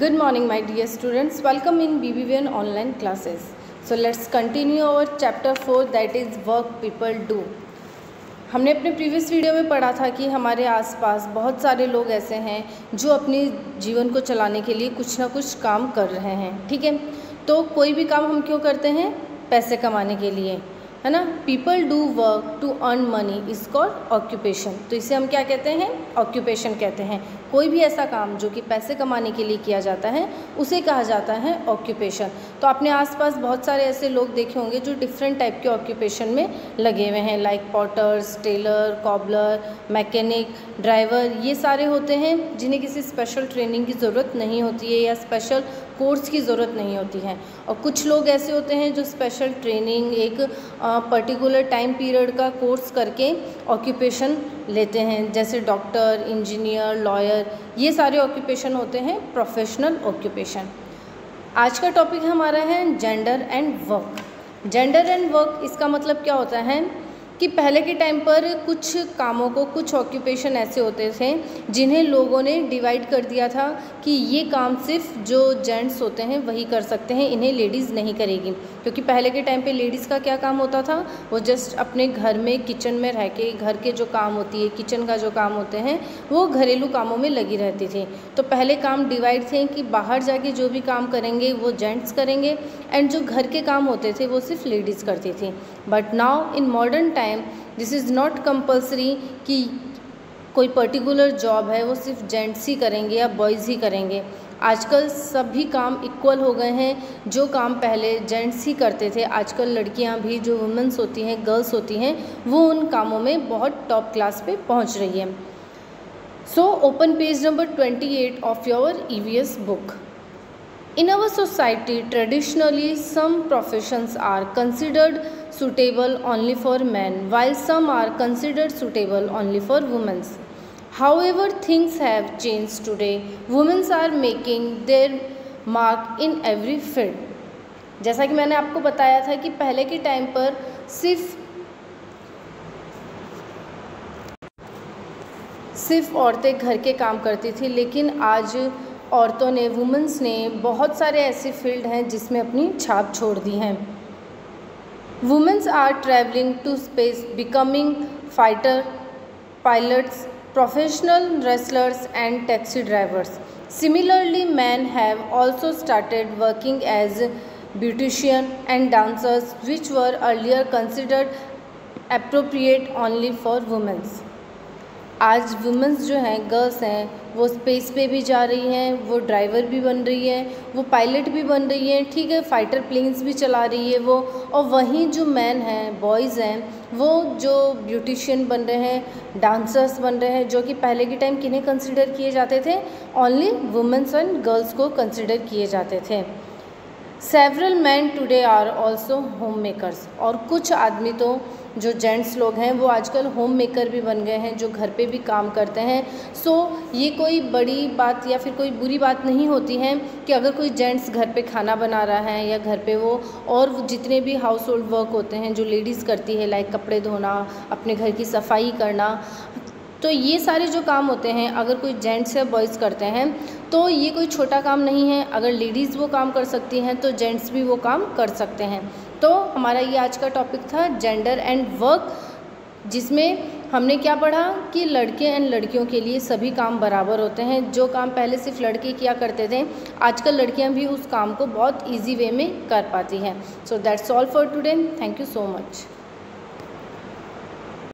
Good morning, my dear students. Welcome in BBVN online classes. So let's continue our chapter 4, that is work people do. हमने अपने previous video में पढ़ा था कि हमारे आसपास बहुत सारे लोग ऐसे हैं जो अपने जीवन को चलाने के लिए कुछ ना कुछ काम कर रहे हैं, ठीक है। तो कोई भी काम हम क्यों करते हैं? पैसे कमाने के लिए, है ना। People do work to earn money is called occupation. तो इसे हम क्या कहते हैं? ऑक्यूपेशन कहते हैं। कोई भी ऐसा काम जो कि पैसे कमाने के लिए किया जाता है उसे कहा जाता है ऑक्यूपेशन। तो आपने आसपास बहुत सारे ऐसे लोग देखे होंगे जो डिफरेंट टाइप के ऑक्यूपेशन में लगे हुए हैं, like potters, tailor, cobbler, mechanic, driver. ये सारे होते हैं जिन्हें किसी स्पेशल ट्रेनिंग की ज़रूरत नहीं होती है या स्पेशल कोर्स की ज़रूरत नहीं होती है। और कुछ लोग ऐसे होते हैं जो स्पेशल ट्रेनिंग, एक पर्टिकुलर टाइम पीरियड का कोर्स करके ऑक्यूपेशन लेते हैं, जैसे डॉक्टर, इंजीनियर, लॉयर। ये सारे ऑक्यूपेशन होते हैं प्रोफेशनल ऑक्यूपेशन। आज का टॉपिक हमारा है gender and work. Gender and work, इसका मतलब क्या होता है कि पहले के टाइम पर कुछ कामों को, कुछ ऑक्यूपेशन ऐसे होते थे जिन्हें लोगों ने डिवाइड कर दिया था कि ये काम सिर्फ जो जेंट्स होते हैं वही कर सकते हैं, इन्हें लेडीज़ नहीं करेगी। क्योंकि पहले के टाइम पे लेडीज़ का क्या काम होता था? वो जस्ट अपने घर में किचन में रह के घर के जो काम होती है, किचन का जो काम होते हैं, वो घरेलू कामों में लगी रहती थी। तो पहले काम डिवाइड थे कि बाहर जाके जो भी काम करेंगे वो जेंट्स करेंगे एंड जो घर के काम होते थे वो सिर्फ लेडीज़ करती थी। But now in modern time this is not compulsory कि कोई पर्टिकुलर जॉब है वो सिर्फ जेंट्स ही करेंगे या बॉयज़ ही करेंगे। आजकल सभी काम इक्वल हो गए हैं। जो काम पहले जेंट्स ही करते थे, आजकल लड़कियां भी, जो वुमेंस होती हैं, गर्ल्स होती हैं, वो उन कामों में बहुत टॉप क्लास पे पहुंच रही है। So open page number 28 of your EVS book. In our society, traditionally, some professions are considered suitable only for men, while some are considered suitable only for women. However, things have changed today. Women are making their mark in every field. जैसा कि मैंने आपको बताया था कि पहले के time पर सिर्फ औरतें घर के काम करती थी, लेकिन आज औरतों ने, वुमेंस ने बहुत सारे ऐसे फील्ड हैं जिसमें अपनी छाप छोड़ दी हैं। Womens are travelling to space, becoming fighter pilots, professional wrestlers and taxi drivers. Similarly, man have also started working as beautician and dancers, which were earlier considered appropriate only for womens. आज womens जो हैं, girls हैं, वो space पे भी जा रही हैं, वो ड्राइवर भी बन रही हैं, वो पायलट भी बन रही हैं, ठीक है, फाइटर प्लेन्स भी चला रही है वो। और वहीं जो मैन हैं, बॉयज़ हैं, वो जो ब्यूटिशियन बन रहे हैं, डांसर्स बन रहे हैं, जो कि पहले के टाइम किन्हें कंसिडर किए जाते थे? ओनली वुमेंस एंड गर्ल्स को कंसिडर किए जाते थे। Several man today are also home makers. और कुछ आदमी तो, जो जेंट्स लोग हैं, वो आजकल होम मेकर भी बन गए हैं, जो घर पे भी काम करते हैं। सो ये कोई बड़ी बात या फिर कोई बुरी बात नहीं होती है कि अगर कोई जेंट्स घर पे खाना बना रहा है या घर पे वो और जितने भी हाउस होल्ड वर्क होते हैं जो लेडीज़ करती है, लाइक कपड़े धोना, अपने घर की सफाई करना, तो ये सारे जो काम होते हैं अगर कोई जेंट्स या बॉयज़ करते हैं तो ये कोई छोटा काम नहीं है। अगर लेडीज़ वो काम कर सकती हैं तो जेंट्स भी वो काम कर सकते हैं। तो हमारा ये आज का टॉपिक था जेंडर एंड वर्क, जिसमें हमने क्या पढ़ा कि लड़के एंड लड़कियों के लिए सभी काम बराबर होते हैं। जो काम पहले सिर्फ लड़के किया करते थे, आजकल लड़कियां भी उस काम को बहुत ईजी वे में कर पाती हैं। So that's all for today. Thank you so much.